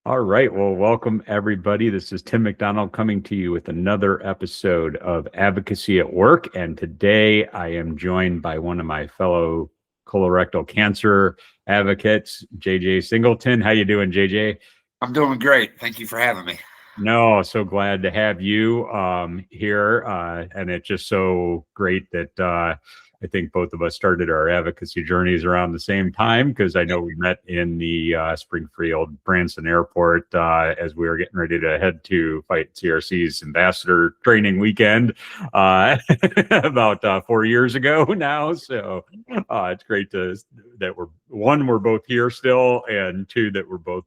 All right. Well, welcome everybody. This is Tim McDonald coming to you with another episode of Advocacy at Work. And today I am joined by one of my fellow colorectal cancer advocates, JJ Singleton. How you doing, JJ? I'm doing great. Thank you for having me. No, so glad to have you here. And it's just so great that I think both of us started our advocacy journeys around the same time because I know we met in the Springfield Branson Airport as we were getting ready to head to fight CRC's ambassador training weekend about 4 years ago now. So it's great that we're both here still, and two, that we're both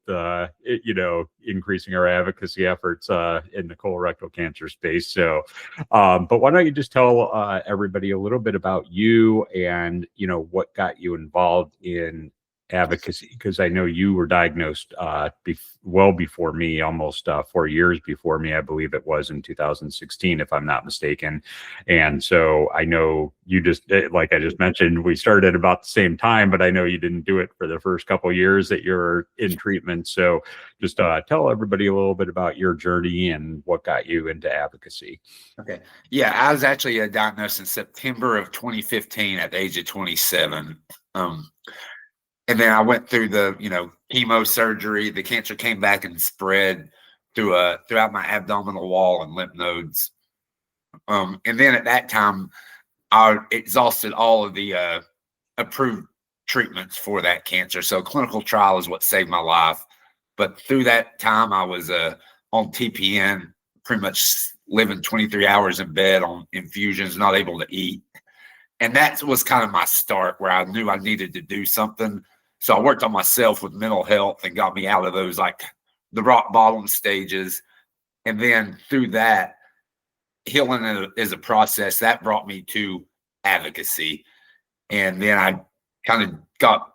increasing our advocacy efforts in the colorectal cancer space. So but why don't you just tell everybody a little bit about you and what got you involved in advocacy, because I know you were diagnosed well before me, almost 4 years before me. I believe it was in 2016, if I'm not mistaken. And so I know you just, like I just mentioned, we started about the same time, but I know you didn't do it for the first couple of years that you're in treatment. So just tell everybody a little bit about your journey and what got you into advocacy. Okay. Yeah, I was actually diagnosed in September of 2015 at the age of 27. And then I went through the, chemo surgery. The cancer came back and spread throughout my abdominal wall and lymph nodes. And then at that time, I exhausted all of the approved treatments for that cancer. So clinical trial is what saved my life. But through that time, I was on TPN, pretty much living 23 hours in bed on infusions, not able to eat. And that was kind of my start where I knew I needed to do something. So I worked on myself with mental health and got me out of those, like the rock bottom stages. And then through that, healing is a process that brought me to advocacy. And then I kind of got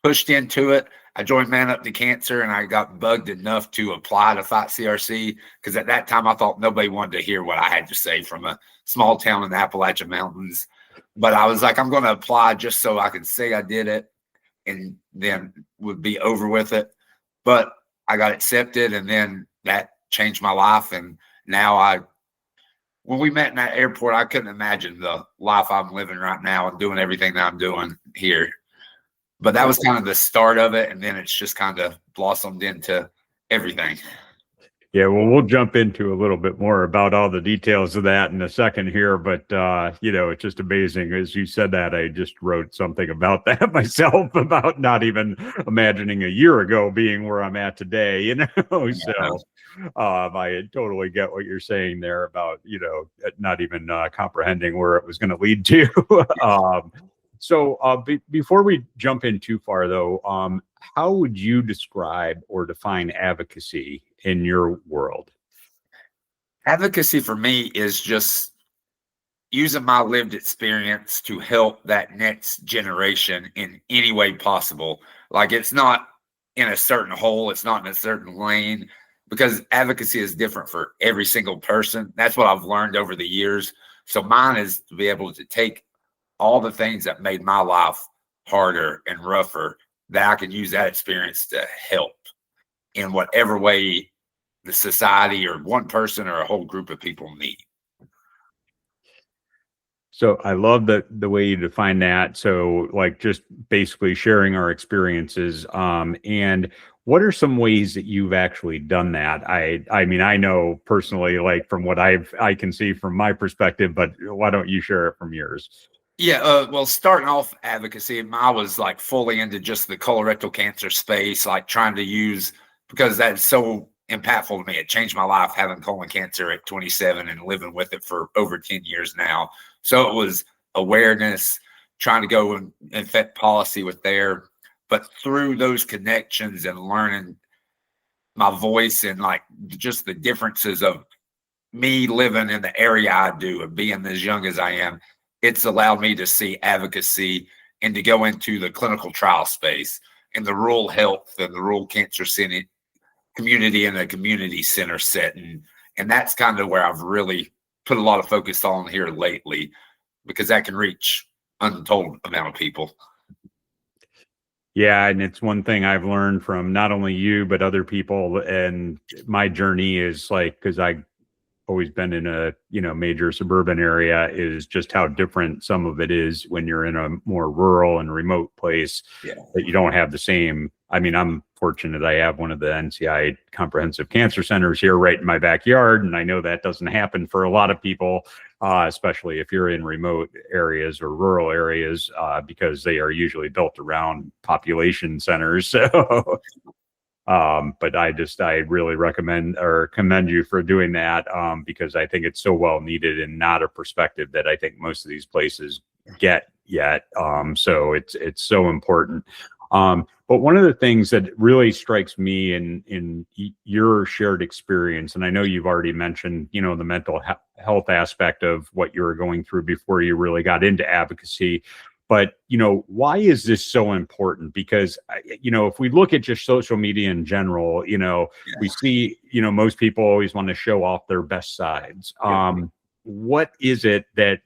pushed into it. I joined Man Up to Cancer, and I got bugged enough to apply to fight CRC because at that time I thought nobody wanted to hear what I had to say from a small town in the Appalachian Mountains. But I was like, I'm going to apply just so I could say I did it and then would be over with it. But I got accepted, and then that changed my life. And now when we met in that airport, I couldn't imagine the life I'm living right now and doing everything that I'm doing here. But that was kind of the start of it, and then it's just kind of blossomed into everything. Yeah, well, we'll jump into a little bit more about all the details of that in a second here. But, it's just amazing. As you said that, I just wrote something about that myself, about not even imagining a year ago being where I'm at today, So I totally get what you're saying there about, not even comprehending where it was going to lead to. So before we jump in too far, though, how would you describe or define advocacy in your world? Advocacy for me is just using my lived experience to help that next generation in any way possible. Like, it's not in a certain hole, it's not in a certain lane, because advocacy is different for every single person. That's what I've learned over the years. So mine is to be able to take all the things that made my life harder and rougher, that I can use that experience to help in whatever way the society or one person or a whole group of people need. So I love the way you define that. So, like, just basically sharing our experiences. And what are some ways that you've actually done that? I mean, I know personally, like, from what I can see from my perspective, but why don't you share it from yours? Yeah, well, starting off advocacy, I was like fully into just the colorectal cancer space, like trying to use, because that's so impactful to me. It changed my life having colon cancer at 27 and living with it for over 10 years now. So it was awareness, trying to go and affect policy with there. But through those connections and learning my voice and like just the differences of me living in the area I do and being as young as I am, it's allowed me to see advocacy and to go into the clinical trial space and the rural health and the rural cancer center community in a community center setting. And that's kind of where I've really put a lot of focus on here lately, because that can reach untold amount of people. Yeah, and it's one thing I've learned from not only you but other people, and my journey is like, because I always been in a major suburban area, is just how different some of it is when you're in a more rural and remote place, Yeah. that you don't have the same. I mean, I'm fortunate I have one of the NCI comprehensive cancer centers here right in my backyard, and I know that doesn't happen for a lot of people, especially if you're in remote areas or rural areas, because they are usually built around population centers. So but I really recommend or commend you for doing that, because I think it's so well needed and not a perspective that I think most of these places get yet. So it's so important. But one of the things that really strikes me in your shared experience, and I know you've already mentioned, the mental health aspect of what you were going through before you really got into advocacy. But, why is this so important? Because, if we look at just social media in general, we see, most people always want to show off their best sides. What is it that,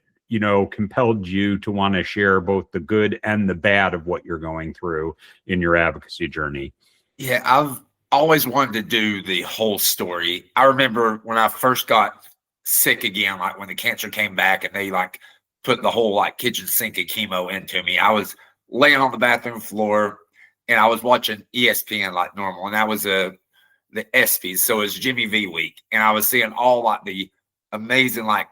compelled you to want to share both the good and the bad of what you're going through in your advocacy journey? Yeah, I've always wanted to do the whole story. I remember when I first got sick again, like when the cancer came back and they like put the whole like kitchen sink of chemo into me. I was laying on the bathroom floor and I was watching ESPN like normal, and that was the ESPYs, so it was Jimmy V week, and I was seeing all like the amazing like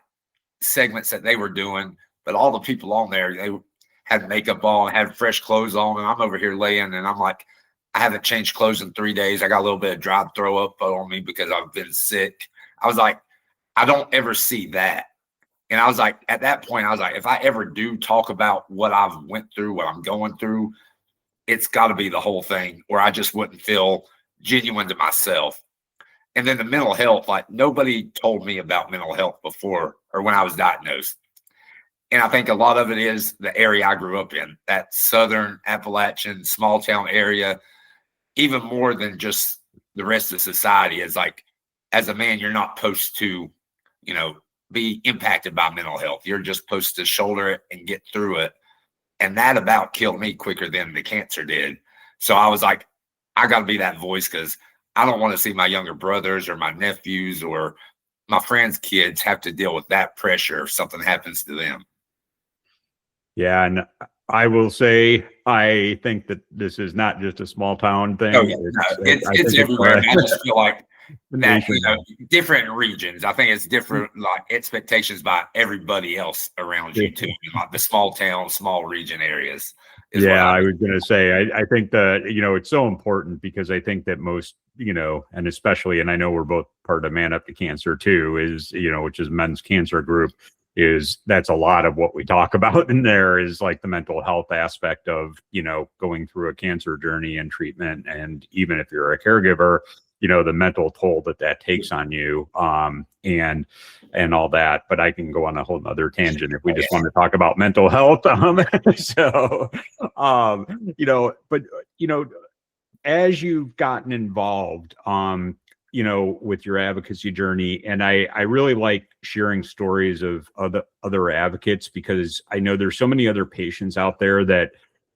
segments that they were doing, but all the people on there, they had makeup on, had fresh clothes on, and I'm over here laying, and I'm like, I haven't changed clothes in 3 days. I got a little bit of dry throw up on me because I've been sick. I was like, I don't ever see that. And I was like, at that point, I was like, if I ever do talk about what I've went through, what I'm going through, it's got to be the whole thing, or I just wouldn't feel genuine to myself. And then the mental health, like nobody told me about mental health before or when I was diagnosed. And I think a lot of it is the area I grew up in, that Southern Appalachian small town area, even more than just the rest of society. Is like, as a man, you're not supposed to, be impacted by mental health. You're just supposed to shoulder it and get through it. And that about killed me quicker than the cancer did. So I was like, I got to be that voice, because I don't want to see my younger brothers or my nephews or my friends' kids have to deal with that pressure if something happens to them. Yeah, and I will say, I think that this is not just a small town thing. Oh, yeah. It's everywhere. And I just feel like that, different regions, I think it's different, like expectations by everybody else around you too, like the small town, small region areas. Yeah, I was going to say, I think that, it's so important, because I think that most, and especially, and I know we're both part of Man Up to Cancer too, is, which is men's cancer group, that's a lot of what we talk about in there, is like the mental health aspect of, going through a cancer journey and treatment. And even if you're a caregiver, the mental toll that takes on you, and all that. But I can go on a whole nother tangent if we just want to talk about mental health. So, but, as you've gotten involved, with your advocacy journey, and I really like sharing stories of other advocates, because I know there's so many other patients out there that,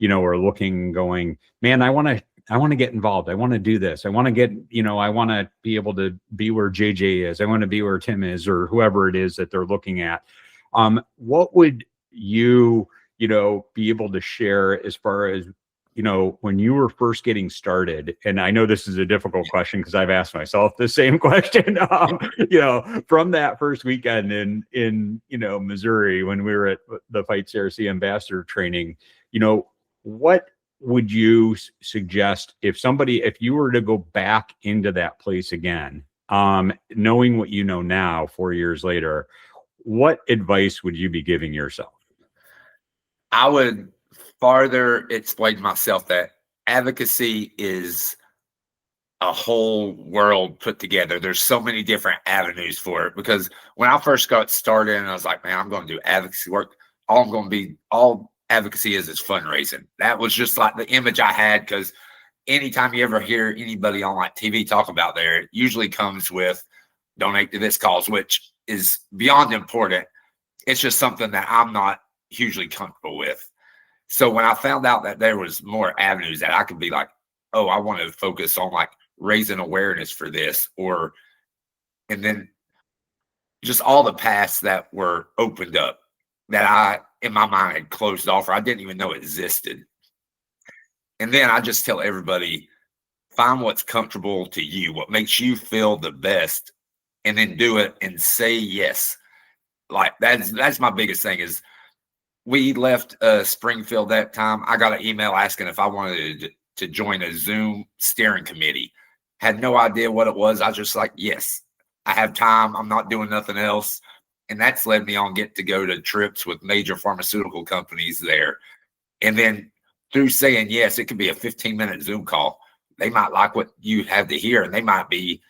are looking, going, man, I want to get involved. I want to do this. I want to get, I want to be able to be where JJ is. I want to be where Tim is, or whoever it is that they're looking at. What would you, be able to share as far as, when you were first getting started? And I know this is a difficult question, because I've asked myself the same question, from that first weekend in Missouri, when we were at the Fight CRC ambassador training, what would you suggest if you were to go back into that place again, knowing what you know now, 4 years later, what advice would you be giving yourself? I would farther explain to myself that advocacy is a whole world put together. There's so many different avenues for it, because when I first got started and I was like, man, I'm going to do advocacy work, all advocacy is fundraising. That was just like the image I had, because anytime you ever hear anybody on like TV talk about there, it usually comes with donate to this cause, which is beyond important. It's just something that I'm not hugely comfortable with. So when I found out that there was more avenues that I could be like, oh, I want to focus on like raising awareness for this, and then just all the paths that were opened up that I, in my mind, had closed off or I didn't even know existed. And then I just tell everybody, find what's comfortable to you, what makes you feel the best, and then do it and say yes. Like that's my biggest thing is we left Springfield that time. I got an email asking if I wanted to join a Zoom steering committee. Had no idea what it was. I was just like, yes, I have time. I'm not doing nothing else. And that's led me on get to go to trips with major pharmaceutical companies there. And then through saying yes, it could be a 15-minute Zoom call. They might like what you have to hear, and they might be,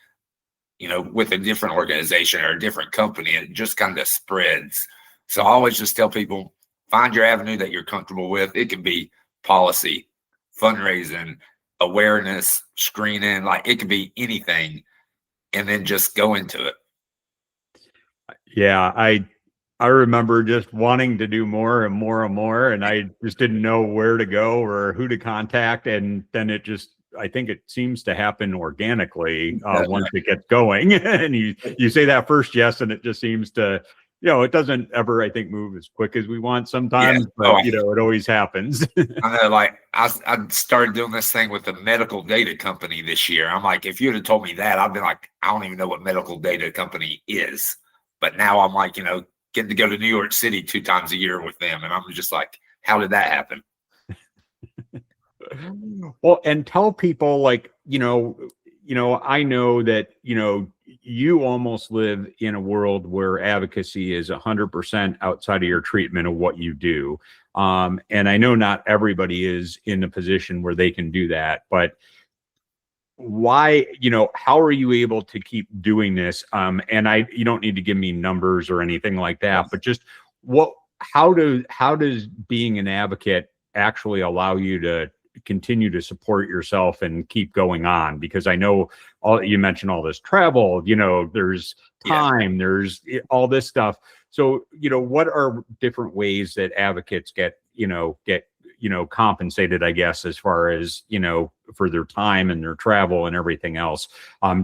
with a different organization or a different company. It just kind of spreads. So I always just tell people, find your avenue that you're comfortable with. It can be policy, fundraising, awareness, screening, like it could be anything, and then just go into it. Yeah, I remember just wanting to do more and more and more, and I just didn't know where to go or who to contact. And then I think it seems to happen organically once it gets going. And you say that first yes, and it just seems to, it doesn't ever, I think, move as quick as we want sometimes, but it always happens. I know, like I started doing this thing with the medical data company this year. I'm like, if you'd have told me that, I'd be like, I don't even know what medical data company is. But now I'm like, getting to go to New York City 2 times a year with them. And I'm just like, how did that happen? Well, and tell people like, I know that, you almost live in a world where advocacy is 100% outside of your treatment of what you do. And I know not everybody is in a position where they can do that, but why, how are you able to keep doing this? And you don't need to give me numbers or anything like that, but just how does being an advocate actually allow you to continue to support yourself and keep going on? Because I know you mentioned all this travel, there's time, there's all this stuff. So, what are different ways that advocates get compensated, I guess, as far as, for their time and their travel and everything else,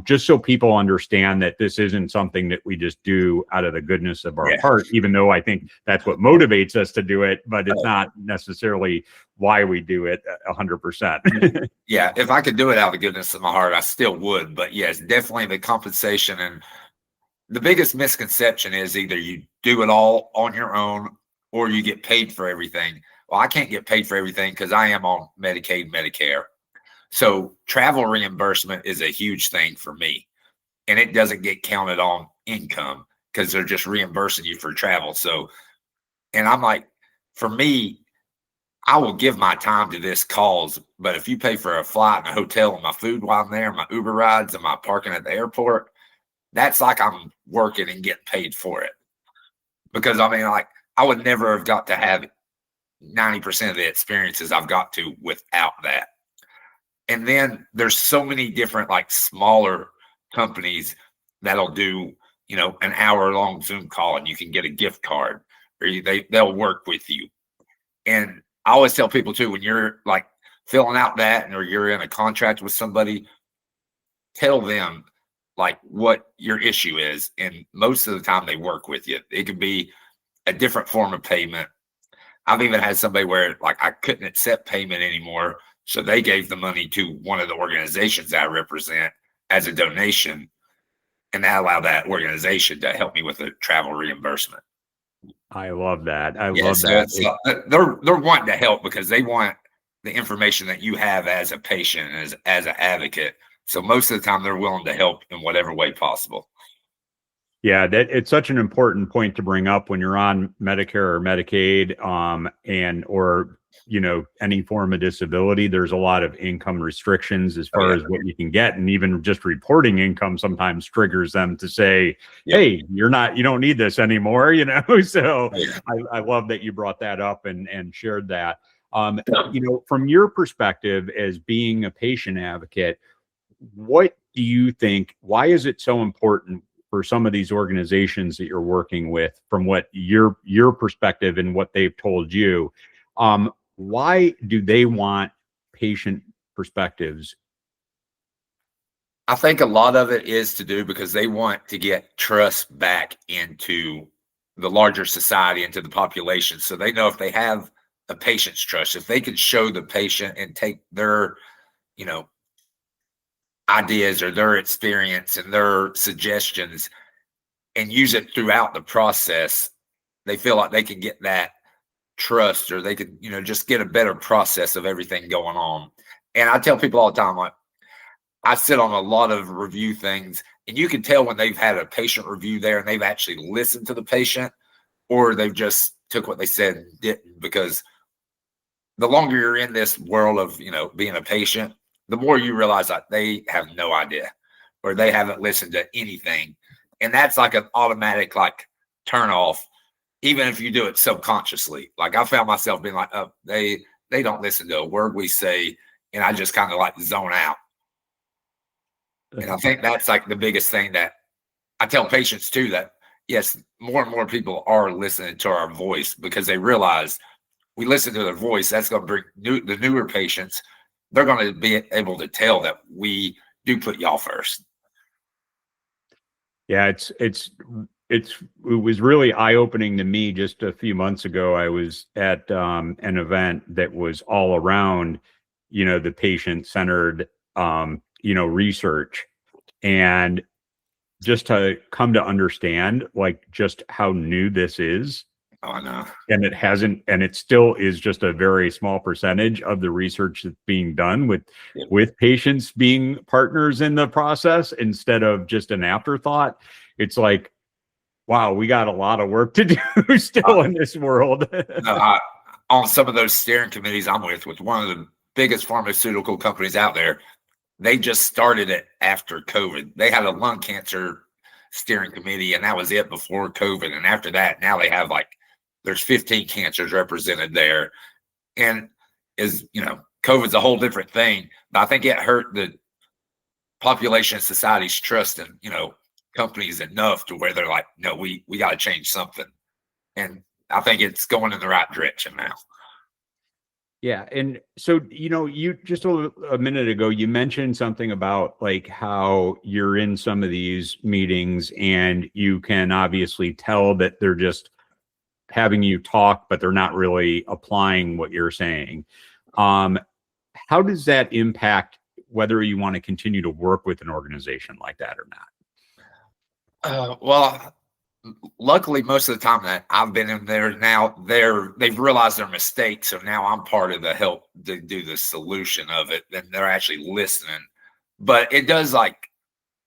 just so people understand that this isn't something that we just do out of the goodness of our heart, even though I think that's what motivates us to do it, but it's not necessarily why we do it 100%. Yeah. If I could do it out of the goodness of my heart, I still would. But yes, definitely the compensation. And the biggest misconception is either you do it all on your own or you get paid for everything. Well, I can't get paid for everything because I am on Medicaid, Medicare. So travel reimbursement is a huge thing for me. And it doesn't get counted on income because they're just reimbursing you for travel. So, and I'm like, for me, I will give my time to this cause. But if you pay for a flight and a hotel and my food while I'm there, my Uber rides and my parking at the airport, that's like I'm working and getting paid for it. Because I mean, like, I would never have got to have 90% of the experiences I've got to without that. And then there's so many different like smaller companies that'll do, an hour-long Zoom call and you can get a gift card or they'll work with you. And I always tell people too, when you're like filling out that or you're in a contract with somebody, tell them like what your issue is. And most of the time they work with you. It could be a different form of payment. I've even had somebody where like I couldn't accept payment anymore. So they gave the money to one of the organizations that I represent as a donation. And that allowed that organization to help me with the travel reimbursement. I love that. I love that. They're wanting to help because they want the information that you have as a patient, as an advocate. So most of the time they're willing to help in whatever way possible. Yeah, that it's such an important point to bring up when you're on Medicare or Medicaid, or any form of disability. There's a lot of income restrictions as far as what you can get, and even just reporting income sometimes triggers them to say, "Hey, you don't need this anymore." So I love that you brought that up and shared that. From your perspective as being a patient advocate, what do you think? Why is it so important for some of these organizations that you're working with, from what your perspective and what they've told you? why do they want patient perspectives? I think a lot of it is to do because they want to get trust back into the larger society, into the population. So they know if they have a patient's trust, if they can show the patient and take their, you know, ideas or their experience and their suggestions and use it throughout the process, they feel like they can get that trust, or they could, just get a better process of everything going on. And I tell people all the time, like, I sit on a lot of review things, and you can tell when they've had a patient review there and they've actually listened to the patient, or they've just took what they said and didn't. Because the longer you're in this world of, being a patient, the more you realize that they have no idea, or they haven't listened to anything. And that's like an automatic, like, turn off, even if you do it subconsciously. Like, I found myself being like, oh, they don't listen to a word we say, and I just kind of like zone out. And I think that's like the biggest thing that I tell patients too, that yes, more and more people are listening to our voice because they realize we listen to their voice. That's going to bring the newer patients. They're going to be able to tell that we do put y'all first. Yeah, it was really eye-opening to me. Just a few months ago, I was at an event that was all around, the patient-centered, research, and just to come to understand, like, just how new this is. Oh, I know. And it still is just a very small percentage of the research that's being done with patients being partners in the process instead of just an afterthought. It's like, wow, we got a lot of work to do still in this world. On some of those steering committees I'm with one of the biggest pharmaceutical companies out there, they just started it after COVID. They had a lung cancer steering committee, and that was it before COVID. And after that, now they have there's 15 cancers represented there. And COVID's a whole different thing, but I think it hurt the population, society's trust in, companies enough to where they're like, no, we got to change something. And I think it's going in the right direction now. Yeah. And so, you just a minute ago, you mentioned something about like how you're in some of these meetings and you can obviously tell that they're just having you talk, but they're not really applying what you're saying. How does that impact whether you want to continue to work with an organization like that or not? Well, luckily, most of the time that I've been in there now, they've realized their mistake. So now I'm part of the help to do the solution of it. And they're actually listening. But it does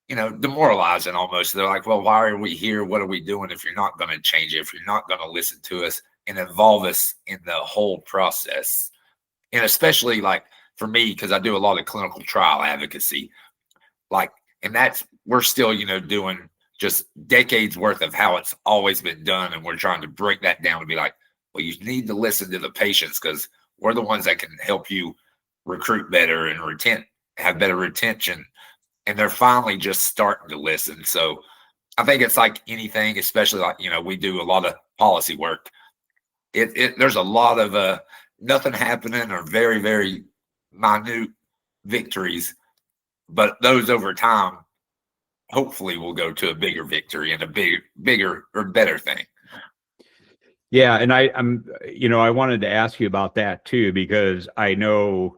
demoralizing almost. They're like, well, why are we here? What are we doing if you're not going to change it, if you're not going to listen to us and involve us in the whole process? And especially like for me, because I do a lot of clinical trial advocacy, and we're still, doing just decades worth of how it's always been done. And we're trying to break that down to be like, well, you need to listen to the patients because we're the ones that can help you recruit better and have better retention. And they're finally just starting to listen. So I think it's like anything, especially we do a lot of policy work. There's a lot of nothing happening or very, very minute victories, but those over time hopefully will go to a bigger victory and a bigger or better thing. Yeah. And I wanted to ask you about that too, because I know,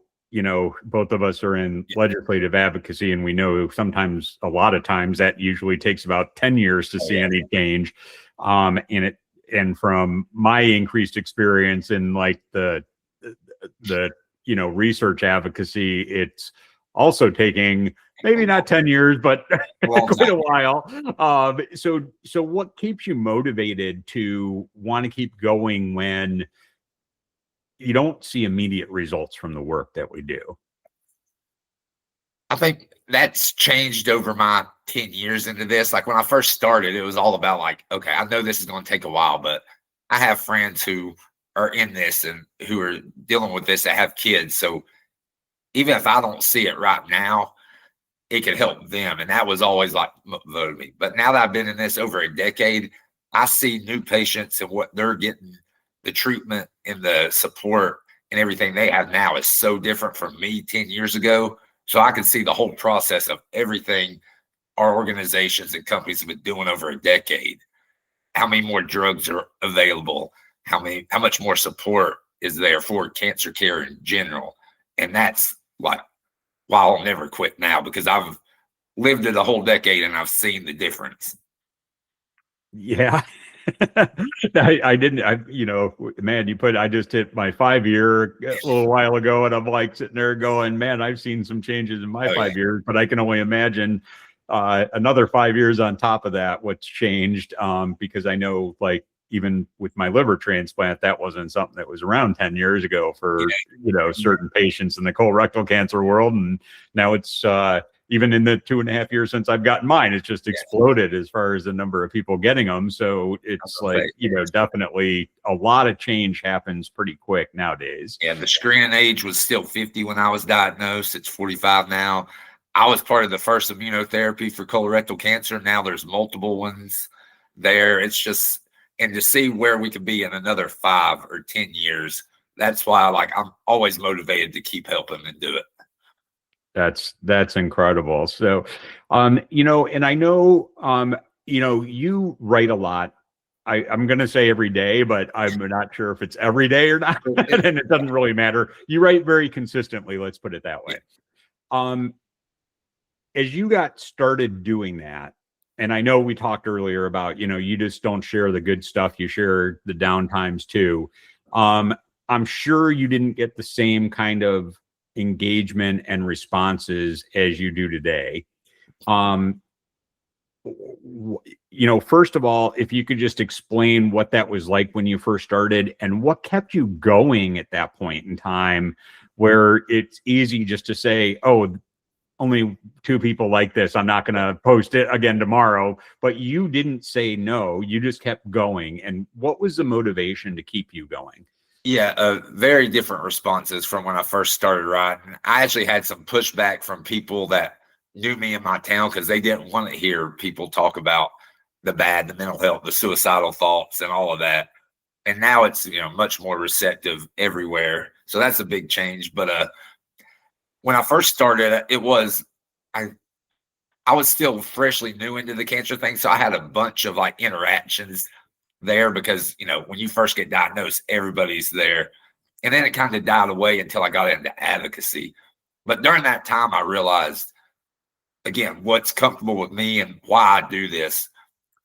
both of us are in legislative advocacy, and we know sometimes, a lot of times, that usually takes about 10 years to see any change. And from my increased experience in like the research advocacy, it's also taking maybe not 10 years, but quite a while. So what keeps you motivated to want to keep going when you don't see immediate results from the work that we do? I think that's changed over my 10 years into this. Like when I first started, it was all about like, okay, I know this is going to take a while, but I have friends who are in this and who are dealing with this that have kids. So even if I don't see it right now, it could help them. And that was always like motivated me. But now that I've been in this over a decade, I see new patients and what they're getting, the treatment and the support. and everything they have now is so different from me 10 years ago. So I can see the whole process of everything our organizations and companies have been doing over a decade. How many more drugs are available? How much more support is there for cancer care in general? And that's like why I'll never quit now, because I've lived it a whole decade and I've seen the difference. Yeah. I didn't, man, I just hit my 5 year a little while ago, and I'm like sitting there going, man, I've seen some changes in my 5 years, but I can only imagine another 5 years on top of that, what's changed. Because I know, like, even with my liver transplant, that wasn't something that was around 10 years ago for, certain patients in the colorectal cancer world. And now it's, even in the 2.5 years since I've gotten mine, it's just exploded as far as the number of people getting them. So it's like, definitely a lot of change happens pretty quick nowadays. Yeah, the screening age was still 50 when I was diagnosed. It's 45 now. I was part of the first immunotherapy for colorectal cancer. Now there's multiple ones there. It's just, and to see where we could be in another 5 or 10 years, that's why I'm always motivated to keep helping and do it. That's incredible. So, and I know, you write a lot. I'm going to say every day, but I'm not sure if it's every day or not. And it doesn't really matter. You write very consistently. Let's put it that way. As you got started doing that, and I know we talked earlier about, you just don't share the good stuff. You share the downtimes too. I'm sure you didn't get the same kind of engagement and responses as you do today. First of all, if you could just explain what that was like when you first started, and what kept you going at that point in time, where it's easy just to say, oh, only 2 people like this, I'm not going to post it again tomorrow. But you didn't say no, you just kept going. And what was the motivation to keep you going? Yeah, very different responses from when I first started writing. I actually had some pushback from people that knew me in my town, because they didn't want to hear people talk about the mental health, the suicidal thoughts, and all of that. And now it's much more receptive everywhere. So that's a big change. But when I first started, I was still freshly new into the cancer thing, so I had a bunch of interactions there, because when you first get diagnosed, everybody's there. And then it kind of died away until I got into advocacy. But during that time, I realized, again, what's comfortable with me and why I do this.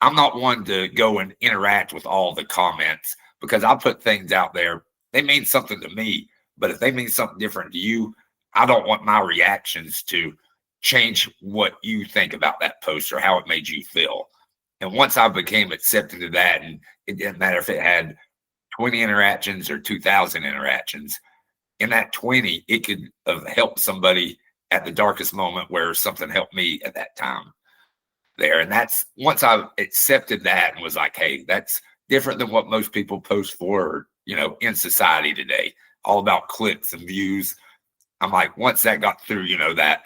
I'm not one to go and interact with all the comments, because I put things out there. They mean something to me, but if they mean something different to you, I don't want my reactions to change what you think about that post or how it made you feel. And once I became accepted to that, and it didn't matter if it had 20 interactions or 2,000 interactions, in that 20, it could have helped somebody at the darkest moment where something helped me at that time there. And that's, once I accepted that and was like, hey, that's different than what most people post for, in society today, all about clicks and views. I'm like, once that got through, that,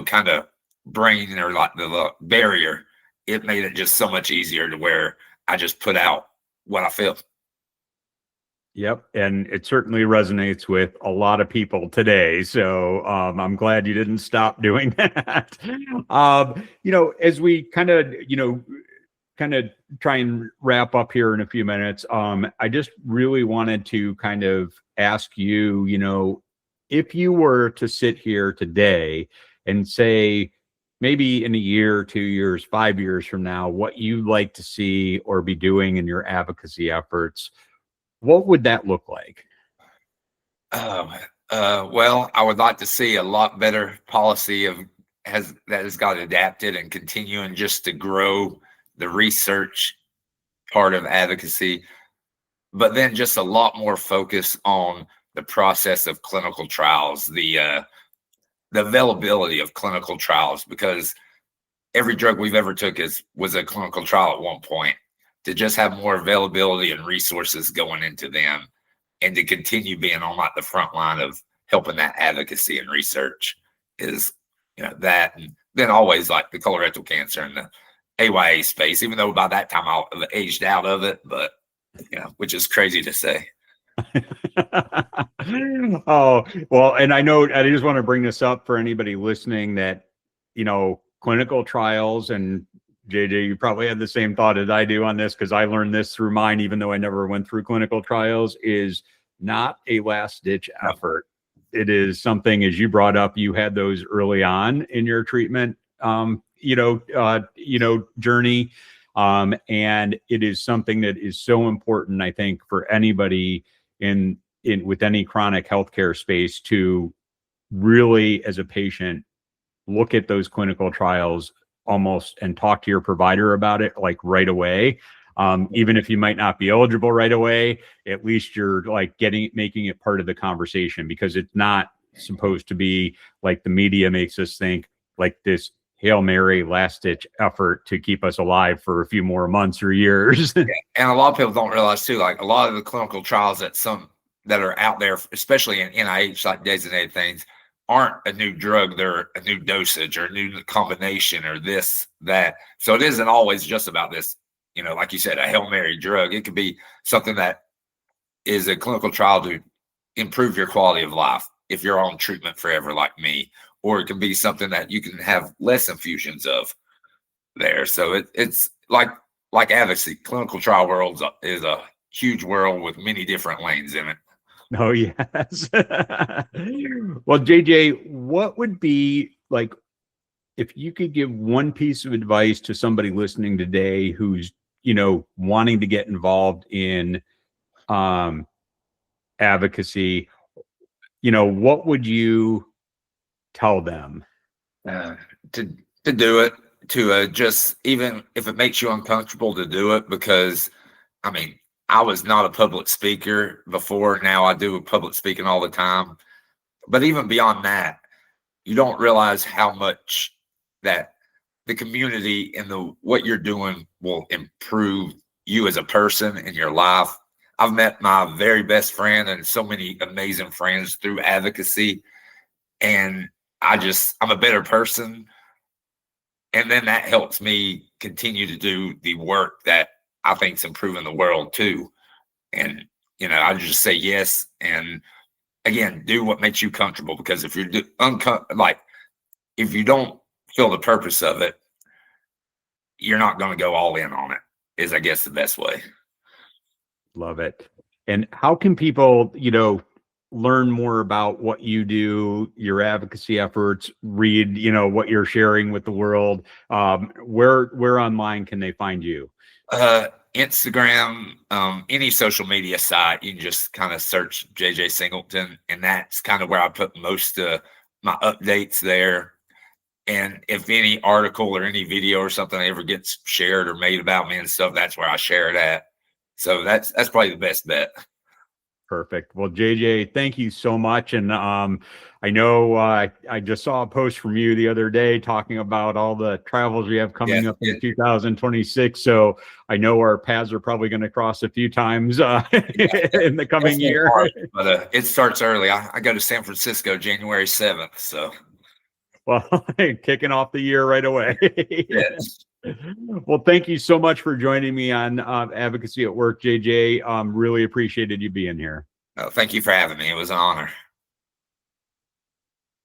kind of brain, or the barrier, it made it just so much easier to where I just put out what I feel. Yep. And it certainly resonates with a lot of people today. So I'm glad you didn't stop doing that. As we kind of try and wrap up here in a few minutes, I just really wanted to kind of ask you, if you were to sit here today and say, maybe in a year, 2 years, 5 years from now, what you'd like to see or be doing in your advocacy efforts, what would that look like? Well, I would like to see a lot better policy that has got adapted and continuing just to grow the research part of advocacy, but then just a lot more focus on the process of clinical trials, the availability of clinical trials, because every drug we've ever took was a clinical trial at one point. To just have more availability and resources going into them, and to continue being on the front line of helping that advocacy and research is, that. And then always the colorectal cancer and the AYA space, even though by that time I've aged out of it, but, which is crazy to say. Oh, well, and I know I just want to bring this up for anybody listening that, clinical trials, and JJ, you probably had the same thought as I do on this because I learned this through mine, even though I never went through clinical trials, is not a last ditch effort. It is something, as you brought up, you had those early on in your treatment, journey. And it is something that is so important, I think, for anybody in with any chronic healthcare space to really, as a patient, look at those clinical trials almost and talk to your provider about it like right away. Even if you might not be eligible right away, at least you're like making it part of the conversation, because it's not supposed to be like the media makes us think, like this Hail Mary last ditch effort to keep us alive for a few more months or years. And a lot of people don't realize too, like a lot of the clinical trials that are out there, especially in NIH, like designated things, aren't a new drug. They're a new dosage or a new combination or this, that. So it isn't always just about this, like you said, a Hail Mary drug. It could be something that is a clinical trial to improve your quality of life if you're on treatment forever like me, or it can be something that you can have less infusions of there. So it's like advocacy. Clinical trial world is a huge world with many different lanes in it. Oh, yes. Well, JJ, what would be like, if you could give one piece of advice to somebody listening today who's, wanting to get involved in advocacy, what would you tell them? To do it, to just, even if it makes you uncomfortable, to do it, because I mean, I was not a public speaker before. Now I do public speaking all the time. But even beyond that, you don't realize how much that the community and what you're doing will improve you as a person in your life. I've met my very best friend and so many amazing friends through advocacy. And I'm a better person. And then that helps me continue to do the work that I think is improving the world too. And, I just say yes. And again, do what makes you comfortable, because if you're if you don't feel the purpose of it, you're not going to go all in on it, is I guess the best way. Love it. And how can people, learn more about what you do, your advocacy efforts, read, what you're sharing with the world? Where online can they find you? Instagram, any social media site, you can just kind of search JJ Singleton, and that's kind of where I put most of my updates there. And if any article or any video or something ever gets shared or made about me and stuff, that's where I share it at. So that's probably the best bet. Perfect. Well, JJ, thank you so much. And I know I just saw a post from you the other day talking about all the travels we have coming up in 2026. So I know our paths are probably going to cross a few times in the coming year. But it starts early. I go to San Francisco January 7th. So, well, kicking off the year right away. Yes. Well, thank you so much for joining me on Advocacy at Work, JJ. Really appreciated you being here. Thank you for having me. It was an honor.